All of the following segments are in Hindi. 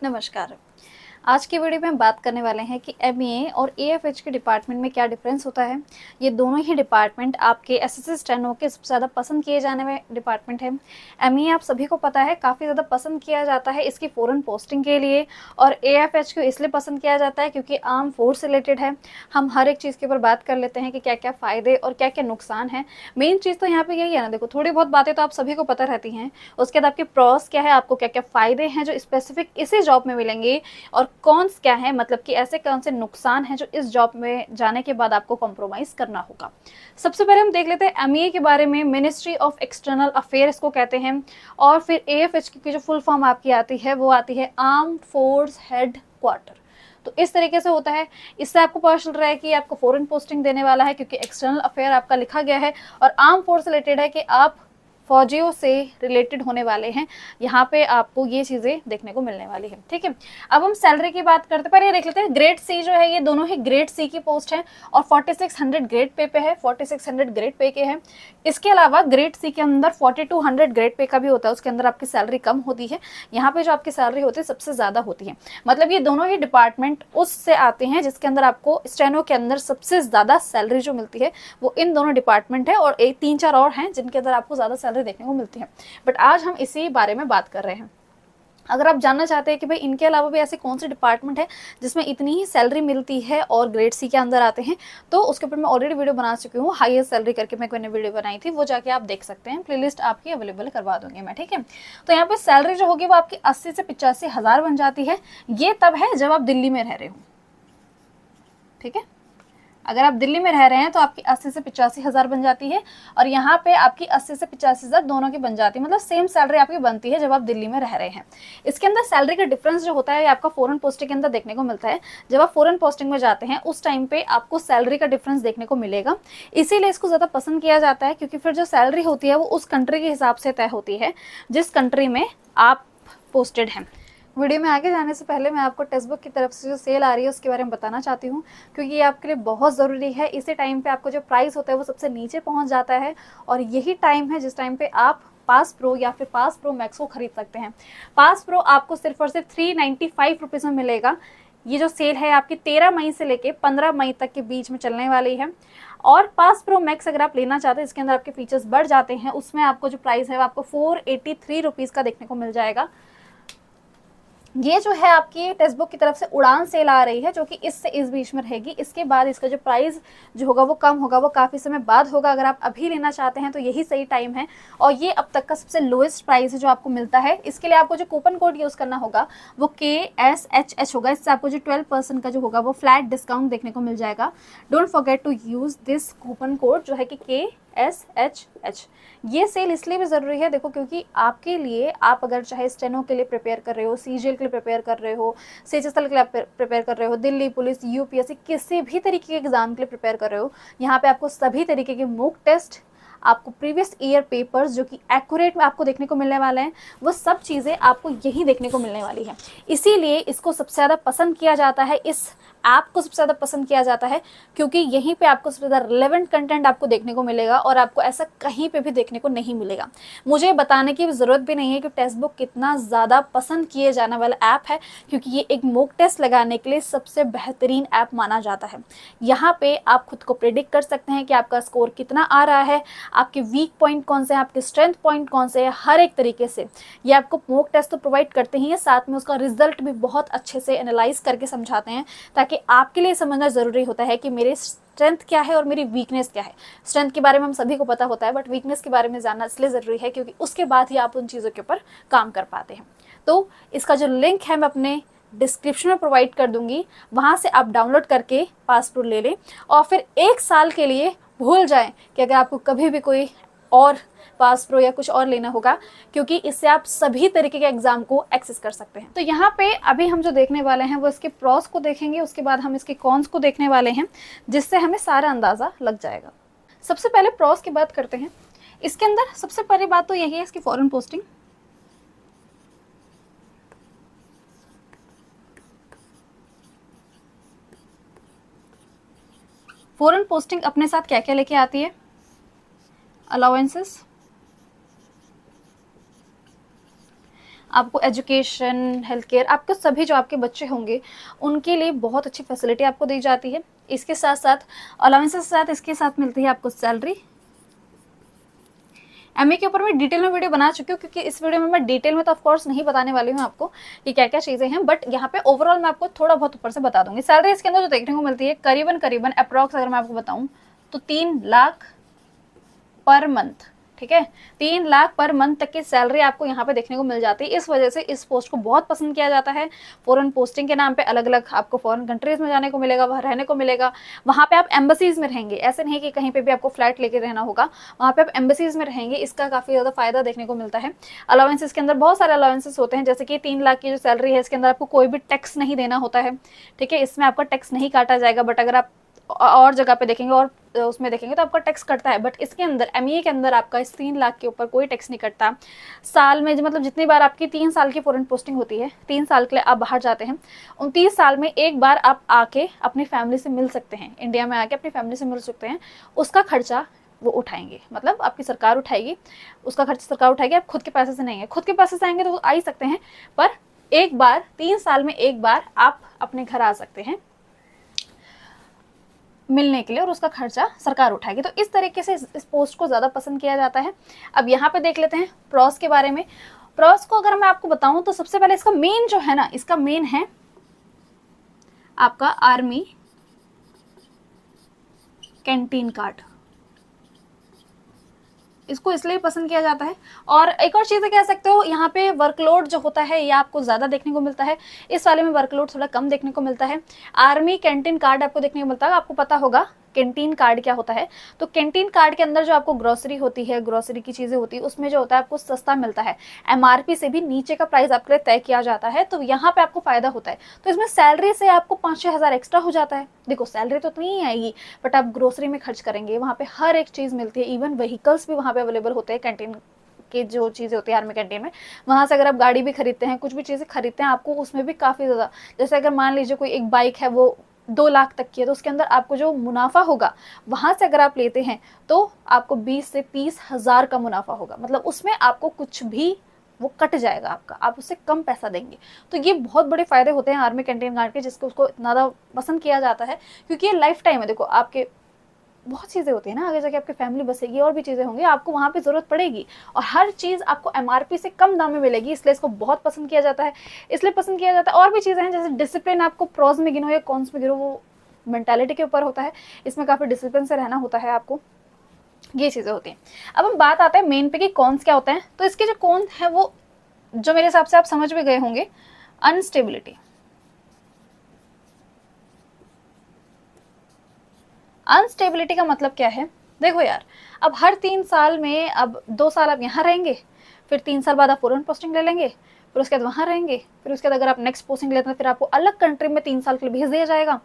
नमस्कार। आज की वीडियो में हम बात करने वाले हैं कि एमईए और एएफएच के डिपार्टमेंट में क्या डिफरेंस होता है। ये दोनों ही डिपार्टमेंट आपके एसएससी स्टेनो के सबसे ज़्यादा पसंद किए जाने वाले डिपार्टमेंट है। एमईए आप सभी को पता है काफ़ी ज़्यादा पसंद किया जाता है इसकी फ़ॉरेन पोस्टिंग के लिए, और एएफएच को इसलिए पसंद किया जाता है क्योंकि आर्म फोर्स से रिलेटेड है। हम हर एक चीज़ के ऊपर बात कर लेते हैं कि क्या क्या फ़ायदे और क्या क्या नुकसान है। मेन चीज़ तो यहाँ पर यही है ना, देखो थोड़ी बहुत बातें तो आप सभी को पता रहती हैं, उसके बाद आपके प्रॉस क्या है, आपको क्या क्या फ़ायदे हैं जो स्पेसिफिक इसी जॉब में मिलेंगे, और कॉन्स क्या है, मतलब कि ऐसे कौन से नुकसान हैं जो इस जॉब में जाने के बाद आपको कॉम्प्रोमाइज़ करना होगा। सबसे पहले हम देख लेते हैं एमईए के बारे में। मिनिस्ट्री ऑफ एक्सटर्नल अफेयर इसको कहते हैं, और फिर एएफएच की जो फुल फॉर्म आपकी आती है वो आती है आर्म फोर्स हेड क्वार्टर। तो इस तरीके से होता है। इससे आपको पता चल रहा है कि आपको फॉरेन पोस्टिंग देने वाला है क्योंकि एक्सटर्नल अफेयर आपका लिखा गया है, और आर्म फोर्स रिलेटेड है कि आप फौजियों से रिलेटेड होने वाले हैं। यहाँ पे आपको ये चीज़ें देखने को मिलने वाली है। ठीक है, अब हम सैलरी की बात करते हैं, पर ये देख लेते हैं ग्रेड सी जो है, ये दोनों ही ग्रेड सी की पोस्ट है और 4600 ग्रेड पे है, 4600 ग्रेड पे के है। इसके अलावा ग्रेड सी के अंदर 4200 ग्रेड पे का भी होता है, उसके अंदर आपकी सैलरी कम होती है। यहाँ पे जो आपकी सैलरी होती है सबसे ज़्यादा होती है। मतलब ये दोनों ही डिपार्टमेंट उससे आते हैं जिसके अंदर आपको स्टेनो के अंदर सबसे ज़्यादा सैलरी जो मिलती है वो इन दोनों डिपार्टमेंट है, और एक 3-4 और हैं जिनके अंदर आपको ज़्यादा सैलरी देखने को मिलती है। बट आज हम इसी बारे में बात कर रहे हैं। अगर आप जानना चाहते हैं कि भाई इनके अलावा भी ऐसे कौन से डिपार्टमेंट है जिसमें इतनी ही सैलरी मिलती है और ग्रेड सी के अंदर आते हैं, तो उसके ऊपर मैं ऑलरेडी वीडियो बना चुकी हूँ। हाईएस्ट सैलरी करके मैंने वीडियो बनाई थी, वो जाके आप देख सकते हैं। प्लेलिस्ट आपकी अवेलेबल करवा दूंगी मैं। ठीक है, तो यहाँ पे सैलरी जो होगी वो आपकी 80 से 85 हज़ार बन जाती है। ये तब है जब आप दिल्ली में रह रहे हो। ठीक है, अगर आप दिल्ली में रह रहे हैं तो आपकी 80 से 85 हज़ार बन जाती है, और यहाँ पे आपकी 80 से 85 हज़ार दोनों की बन जाती है। मतलब सेम सैलरी आपकी बनती है जब आप दिल्ली में रह रहे हैं। इसके अंदर सैलरी का डिफरेंस जो होता है आपका फॉरेन पोस्टिंग के अंदर देखने को मिलता है। जब आप फॉरेन पोस्टिंग में जाते हैं उस टाइम पे आपको सैलरी का डिफरेंस देखने को मिलेगा, इसीलिए इसको ज़्यादा पसंद किया जाता है, क्योंकि फिर जो सैलरी होती है वो उस कंट्री के हिसाब से तय होती है जिस कंट्री में आप पोस्टेड हैं। वीडियो में आगे जाने से पहले मैं आपको टेक्स्ट बुक की तरफ से जो सेल आ रही है उसके बारे में बताना चाहती हूँ, क्योंकि ये आपके लिए बहुत ज़रूरी है। इसी टाइम पे आपको जो प्राइस होता है वो सबसे नीचे पहुँच जाता है, और यही टाइम है जिस टाइम पे आप पास प्रो या फिर पास प्रो मैक्स को खरीद सकते हैं। पास प्रो आपको सिर्फ और सिर्फ 395 रुपीज़ में मिलेगा। ये जो सेल है आपकी 13 मई से लेके 15 मई तक के बीच में चलने वाली है। और पास प्रो मैक्स अगर आप लेना चाहते हैं, इसके अंदर आपके फीचर्स बढ़ जाते हैं, उसमें आपको जो प्राइस है वो आपको 483 रुपीज़ का देखने को मिल जाएगा। ये जो है आपकी टेक्स्ट बुक की तरफ से उड़ान सेल आ रही है, जो कि इससे इस बीच में रहेगी। इसके बाद इसका जो प्राइस जो होगा वो कम होगा, वो काफ़ी समय बाद होगा। अगर आप अभी लेना चाहते हैं तो यही सही टाइम है, और ये अब तक का सबसे लोएस्ट प्राइस है जो आपको मिलता है। इसके लिए आपको जो कूपन कोड यूज़ करना होगा वो KSHH होगा। इससे आपको जो 12% का जो होगा वो फ्लैट डिस्काउंट देखने को मिल जाएगा। Don't forget to use this coupon code जो है कि KSHH। ये सेल इसलिए भी ज़रूरी है, देखो, क्योंकि आपके लिए, आप अगर चाहे स्टेनो के लिए प्रिपेयर कर रहे हो, सीजीएल के लिए प्रिपेयर कर रहे हो, सीएचएसएल के लिए प्रिपेयर कर रहे हो, दिल्ली पुलिस, यूपीएससी, किसी भी तरीके के एग्जाम के लिए प्रिपेयर कर रहे हो, यहाँ पे आपको सभी तरीके के मॉक टेस्ट, आपको प्रीवियस ईयर पेपर्स जो कि एक्यूरेट में आपको देखने को मिलने वाले हैं, वो सब चीज़ें आपको यही देखने को मिलने वाली है। इसीलिए इसको सबसे ज़्यादा पसंद किया जाता है, इस ऐप को सबसे ज़्यादा पसंद किया जाता है, क्योंकि यहीं पे आपको सबसे ज़्यादा रिलेवेंट कंटेंट आपको देखने को मिलेगा, और आपको ऐसा कहीं पे भी देखने को नहीं मिलेगा। मुझे बताने की ज़रूरत भी नहीं है कि टेक्स्ट बुक कितना ज़्यादा पसंद किए जाने वाला ऐप है, क्योंकि ये एक मॉक टेस्ट लगाने के लिए सबसे बेहतरीन ऐप माना जाता है। यहाँ पे आप खुद को प्रेडिक्ट कर सकते हैं कि आपका स्कोर कितना आ रहा है, आपके वीक पॉइंट कौन से हैं, आपके स्ट्रेंथ पॉइंट कौन से हैं। हर एक तरीके से ये आपको मॉक टेस्ट तो प्रोवाइड करते ही हैं, साथ में उसका रिजल्ट भी बहुत अच्छे से एनालाइज करके समझाते हैं, ताकि आपके लिए समझना ज़रूरी होता है कि मेरे स्ट्रेंथ क्या है और मेरी वीकनेस क्या है। स्ट्रेंथ के बारे में हम सभी को पता होता है, बट वीकनेस के बारे में जानना इसलिए ज़रूरी है क्योंकि उसके बाद ही आप उन चीज़ों के ऊपर काम कर पाते हैं। तो इसका जो लिंक है मैं अपने डिस्क्रिप्शन में प्रोवाइड कर दूंगी, वहाँ से आप डाउनलोड करके पास प्रो ले लें, और फिर 1 साल के लिए भूल जाएं कि अगर आपको कभी भी कोई और पास प्रो या कुछ और लेना होगा, क्योंकि इससे आप सभी तरीके के एग्जाम को एक्सेस कर सकते हैं। तो यहाँ पे अभी हम जो देखने वाले हैं वो इसके प्रॉस को देखेंगे, उसके बाद हम इसके कॉन्स को देखने वाले हैं, जिससे हमें सारा अंदाज़ा लग जाएगा। सबसे पहले प्रॉस की बात करते हैं। इसके अंदर सबसे पहली बात तो यही है इसकी फॉरेन पोस्टिंग। फॉरेन पोस्टिंग अपने साथ क्या क्या लेके आती है? अलाउंसेस, आपको एजुकेशन, हेल्थ केयर, आपके सभी जो आपके बच्चे होंगे उनके लिए बहुत अच्छी फैसिलिटी आपको दी जाती है। इसके साथ साथ अलाउंसेस के साथ इसके साथ मिलती है आपको सैलरी। एमए के ऊपर मैं डिटेल में वीडियो बना चुकी हूँ, क्योंकि इस वीडियो में मैं डिटेल में तो ऑफ कोर्स नहीं बताने वाली हूँ आपको कि क्या क्या चीज़ें हैं, बट यहाँ पे ओवरऑल मैं आपको थोड़ा बहुत ऊपर से बता दूंगी। सैलरी इसके अंदर जो देखने को मिलती है करीबन अप्रॉक्स अगर मैं आपको बताऊँ तो 3 लाख पर मंथ, ठीक है, 3 लाख पर मंथ तक की सैलरी आपको यहाँ पे देखने को मिल जाती है। इस वजह से इस पोस्ट को बहुत पसंद किया जाता है। फॉरेन पोस्टिंग के नाम पे अलग अलग आपको फॉरेन कंट्रीज में जाने को मिलेगा, वहाँ रहने को मिलेगा, वहाँ पे आप एम्बेसीज में रहेंगे, ऐसे नहीं कि कहीं पे भी आपको फ्लैट लेके रहना होगा, वहाँ पे आप एम्बेसीज में रहेंगे, इसका काफी ज्यादा फायदा देखने को मिलता है। अलाउंसेस के अंदर बहुत सारे अलाउंसेस होते हैं, जैसे कि 3 लाख की जो सैलरी है इसके अंदर आपको कोई भी टैक्स नहीं देना होता है, ठीक है, इसमें आपका टैक्स नहीं काटा जाएगा। बट अगर आप और जगह पे देखेंगे और उसमें देखेंगे तो आपका टैक्स कटता है, बट इसके अंदर एमईए के अंदर आपका इस 3 लाख के ऊपर कोई टैक्स नहीं कटता। साल में मतलब जितनी बार आपकी 3 साल की फॉरेन पोस्टिंग होती है, 3 साल के लिए आप बाहर जाते हैं, 29 साल में एक बार आप आके अपनी फैमिली से मिल सकते हैं, इंडिया में आके अपनी फैमिली से मिल सकते हैं। उसका खर्चा वो उठाएंगे, मतलब आपकी सरकार उठाएगी, उसका खर्चा सरकार उठाएगी, आप खुद के पैसे से नहीं है। खुद के पैसे से आएंगे तो आ ही सकते हैं, पर एक बार 3 साल में एक बार आप अपने घर आ सकते हैं मिलने के लिए, और उसका खर्चा सरकार उठाएगी। तो इस तरीके से इस पोस्ट को ज़्यादा पसंद किया जाता है। अब यहाँ पे देख लेते हैं प्रॉस के बारे में। प्रॉस को अगर मैं आपको बताऊं तो सबसे पहले इसका मेन जो है ना, इसका मेन है आपका आर्मी कैंटीन कार्ड। इसको इसलिए पसंद किया जाता है। और एक और चीज़ कह सकते हो, यहाँ पे वर्कलोड जो होता है ये आपको ज़्यादा देखने को मिलता है, इस वाले में वर्कलोड थोड़ा कम देखने को मिलता है। आर्मी कैंटीन कार्ड आपको देखने को मिलता है। आपको पता होगा कैंटीन कार्ड क्या होता है, तो कैंटीन कार्ड के अंदर जो आपको ग्रोसरी होती है, ग्रोसरी की चीज़ें होती है, उसमें जो होता है आपको सस्ता मिलता है, एमआरपी से भी नीचे का प्राइस आपके लिए तय किया जाता है, तो यहाँ पे आपको फायदा होता है। तो इसमें सैलरी से आपको 5-6 हज़ार एक्स्ट्रा हो जाता है। देखो सैलरी तो उतनी ही आएगी, बट आप ग्रोसरी में खर्च करेंगे, वहाँ पे हर एक चीज़ मिलती है, इवन व्हीकल्स भी वहाँ पे अवेलेबल होते हैं कैंटीन की जो चीज़ें होती है आर्मी कैंटीन में। वहाँ से अगर आप गाड़ी भी खरीदते हैं, कुछ भी चीज़ें खरीदते हैं, आपको उसमें भी काफ़ी ज़्यादा, जैसे अगर मान लीजिए कोई एक बाइक है वो 2 लाख तक की है, तो उसके अंदर आपको जो मुनाफा होगा वहाँ से अगर आप लेते हैं तो आपको 20 से 30 हज़ार का मुनाफा होगा, मतलब उसमें आपको कुछ भी वो कट जाएगा आपका, आप उससे कम पैसा देंगे। तो ये बहुत बड़े फायदे होते हैं आर्मी कैंटीन कार्ड के, जिसको उसको इतना ज़्यादा पसंद किया जाता है, क्योंकि ये लाइफ टाइम है। देखो आपके बहुत चीज़ें होती है ना, आगे जाके आपकी फैमिली बसेगी और भी चीज़ें होंगी, आपको वहाँ पे ज़रूरत पड़ेगी, और हर चीज़ आपको एमआरपी से कम दाम में मिलेगी, इसलिए इसको बहुत पसंद किया जाता है। इसलिए पसंद किया जाता है। और भी चीज़ें हैं, जैसे डिसिप्लिन, आपको प्रॉस में गिनो या कॉन्स में गिनो, वो मेंटालिटी के ऊपर होता है, इसमें काफ़ी डिसिप्लिन से रहना होता है आपको, ये चीज़ें होती हैं। अब हम बात आते हैं मेन पे कि कॉन्स क्या होते हैं। तो इसके जो कॉन्स है वो जो मेरे हिसाब से आप समझ भी गए होंगे, अनस्टेबिलिटी। अनस्टेबिलिटी का मतलब क्या है, देखो यार, अब हर 3 साल में, अब 2 साल आप यहाँ रहेंगे, फिर 3 साल बाद आप फॉरेन पोस्टिंग ले लेंगे, फिर उसके बाद वहाँ रहेंगे, फिर उसके बाद अगर आप नेक्स्ट पोस्टिंग लेते हैं फिर आपको अलग कंट्री में 3 साल के लिए भेज दिया जाएगा।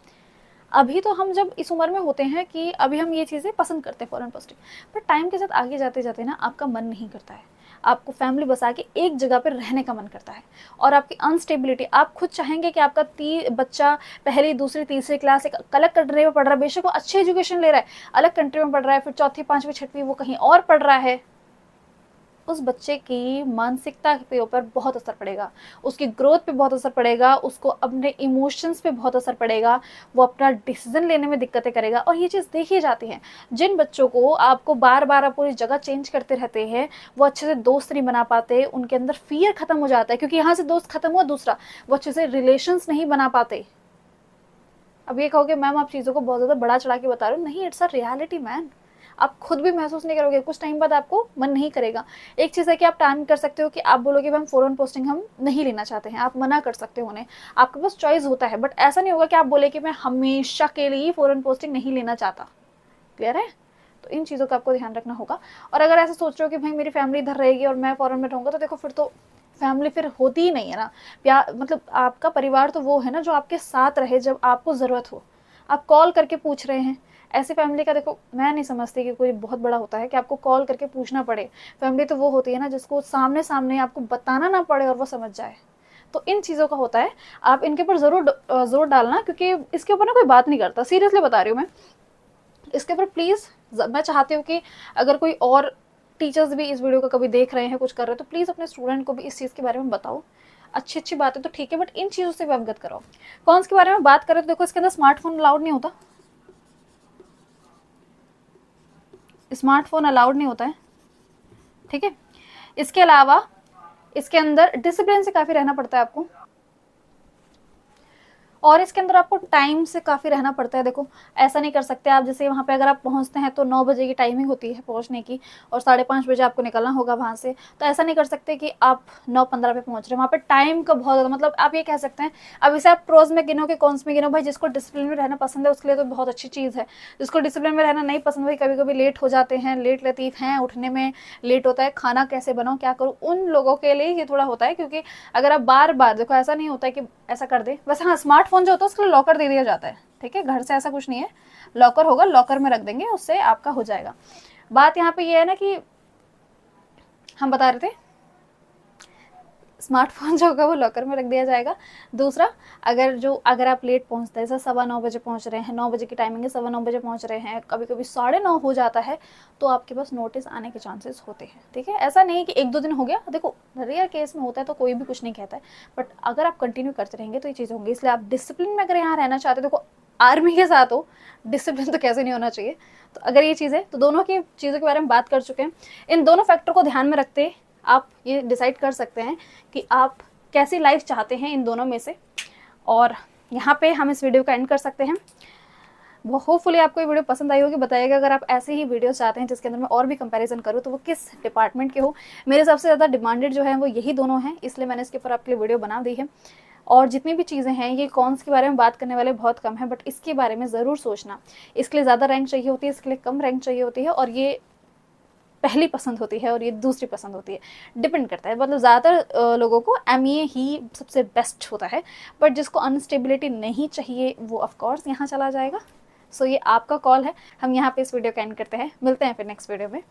अभी तो हम जब इस उम्र में होते हैं कि अभी हम ये चीज़ें पसंद करते हैं फॉरेन पोस्टिंग, पर टाइम के साथ आगे जाते जाते ना आपका मन नहीं करता है, आपको फैमिली बसा के एक जगह पर रहने का मन करता है। और आपकी अनस्टेबिलिटी, आप खुद चाहेंगे कि आपका बच्चा पहली, दूसरी, तीसरी क्लास एक अलग कंट्री में पढ़ रहा है, बेशक वो अच्छी एजुकेशन ले रहा है, अलग कंट्री में पढ़ रहा है, फिर चौथी, पाँचवीं, छठवीं वो कहीं और पढ़ रहा है, उस बच्चे की मानसिकता पे ऊपर बहुत असर पड़ेगा, उसकी ग्रोथ पे बहुत असर पड़ेगा, उसको अपने इमोशंस पे बहुत असर पड़ेगा, वो अपना डिसीजन लेने में दिक्कतें करेगा। और ये चीज़ देखी जाती है, जिन बच्चों को आपको बार बार आप पूरी जगह चेंज करते रहते हैं, वो अच्छे से दोस्त नहीं बना पाते, उनके अंदर फियर खत्म हो जाता है, क्योंकि यहाँ से दोस्त खत्म हुआ, दूसरा वो अच्छे से रिलेशंस नहीं बना पाते। अब ये कहोगे मैम आप चीज़ों को बहुत ज़्यादा बड़ा चढ़ा के बता रहे हो, नहीं, इट्स अ रियलिटी मैन। आप खुद भी महसूस नहीं करोगे, कुछ टाइम बाद आपको मन नहीं करेगा। एक चीज़ है कि आप टाइम कर सकते हो कि आप बोलोगे हम फॉरेन पोस्टिंग हम नहीं लेना चाहते हैं, आप मना कर सकते हो उन्हें, आपके पास चॉइस होता है, बट ऐसा नहीं होगा कि आप बोले कि मैं हमेशा के लिए फॉरेन पोस्टिंग नहीं लेना चाहता। क्लियर है? तो इन चीज़ों का आपको ध्यान रखना होगा। और अगर ऐसा सोच रहे हो कि भाई मेरी फैमिली इधर रहेगी और मैं फॉरेन में रहूँगा, तो देखो फिर तो फैमिली फिर होती ही नहीं है ना। प्यार मतलब आपका परिवार तो वो है ना जो आपके साथ रहे जब आपको ज़रूरत हो। आप कॉल करके पूछ रहे हैं, ऐसी फैमिली का देखो मैं नहीं समझती कि कोई बहुत बड़ा होता है कि आपको कॉल करके पूछना पड़े। फैमिली तो वो होती है ना जिसको सामने सामने आपको बताना ना पड़े और वो समझ जाए। तो इन चीज़ों का होता है, आप इनके ऊपर ज़रूर जोर डालना, क्योंकि इसके ऊपर ना कोई बात नहीं करता, सीरियसली बता रही हूँ मैं। इसके ऊपर प्लीज़, मैं चाहती हूँ कि अगर कोई और टीचर्स भी इस वीडियो को कभी देख रहे हैं, कुछ कर रहे हैं, तो प्लीज़ अपने स्टूडेंट को भी इस चीज़ के बारे में बताओ। अच्छी अच्छी बातें तो ठीक है, बट इन चीज़ों से भी अवगत कराओ। कौन के बारे में बात करें तो देखो, इसके अंदर स्मार्टफोन अलाउड नहीं होता, स्मार्टफोन अलाउड नहीं होता है, ठीक है। इसके अलावा इसके अंदर डिसिप्लिन से काफ़ी रहना पड़ता है आपको, और इसके अंदर आपको टाइम से काफ़ी रहना पड़ता है। देखो, ऐसा नहीं कर सकते आप, जैसे वहाँ पे अगर आप पहुँचते हैं तो 9 बजे की टाइमिंग होती है पहुँचने की, और 5:30 बजे आपको निकलना होगा वहाँ से, तो ऐसा नहीं कर सकते कि आप 9:15 पे पहुँच रहे हैं। वहाँ पे टाइम का बहुत ज़्यादा, मतलब आप ये कह सकते हैं, अब इसे आप प्रोज में गिनो कि कॉन्स में गिनो, भाई जिसको डिसिप्लिन में रहना पसंद है उसके लिए तो बहुत अच्छी चीज़ है। जिसको डिसिप्लिन में रहना नहीं पसंद, भाई कभी कभी लेट हो जाते हैं, लेट लतीफ़ हैं, उठने में लेट होता है, खाना कैसे बनाऊँ, क्या करूँ, उन लोगों के लिए ये थोड़ा होता है। क्योंकि अगर आप बार बार, देखो ऐसा नहीं होता है कि ऐसा कर दे, वैसे हाँ स्मार्टफोन जो होता है उसके लिए लॉकर दे दिया जाता है, ठीक है, घर से ऐसा कुछ नहीं है, लॉकर होगा, लॉकर में रख देंगे, उससे आपका हो जाएगा। बात यहाँ पे ये है ना कि हम बता रहे थे, स्मार्टफोन जो होगा वो लॉकर में रख दिया जाएगा। दूसरा, अगर आप लेट पहुंचते हैं, जैसे 9:15 बजे पहुंच रहे हैं, 9 बजे की टाइमिंग है, 9:15 बजे पहुंच रहे हैं, कभी कभी 9:30 हो जाता है, तो आपके पास नोटिस आने के चांसेस होते हैं, ठीक है। ऐसा नहीं कि 1-2 दिन हो गया, देखो रेयर केस में होता है तो कोई भी कुछ नहीं कहता है, बट अगर आप कंटिन्यू करते रहेंगे तो ये चीज़ होंगी। इसलिए आप डिसिप्लिन में अगर यहाँ रहना चाहते हो, देखो आर्मी के साथ हो, डिसिप्लिन तो कैसे नहीं होना चाहिए। तो अगर ये चीज़ है, तो दोनों की चीज़ों के बारे में बात कर चुके हैं। इन दोनों फैक्टर को ध्यान में रखते आप ये डिसाइड कर सकते हैं कि आप कैसी लाइफ चाहते हैं इन दोनों में से, और यहाँ पे हम इस वीडियो का एंड कर सकते हैं। वो होपफुली आपको ये वीडियो पसंद आई होगी। बताइएगा अगर आप ऐसे ही वीडियो चाहते हैं जिसके अंदर मैं और भी कंपैरिजन करूँ, तो वो किस डिपार्टमेंट के हो। मेरे सबसे ज़्यादा डिमांडेड जो है वो यही दोनों हैं, इसलिए मैंने इसके ऊपर आपके लिए वीडियो बना दी है। और जितनी भी चीज़ें हैं, ये कॉन्स के बारे में बात करने वाले बहुत कम हैं, बट इसके बारे में ज़रूर सोचना। इसके लिए ज़्यादा रैंक चाहिए होती है, इसके लिए कम रैंक चाहिए होती है, और ये पहली पसंद होती है और ये दूसरी पसंद होती है, डिपेंड करता है। मतलब ज़्यादातर लोगों को एमईए ही सबसे बेस्ट होता है, बट जिसको अनस्टेबिलिटी नहीं चाहिए वो ऑफकोर्स यहाँ चला जाएगा। सो ये आपका कॉल है। हम यहाँ पे इस वीडियो का एंड करते हैं, मिलते हैं फिर नेक्स्ट वीडियो में।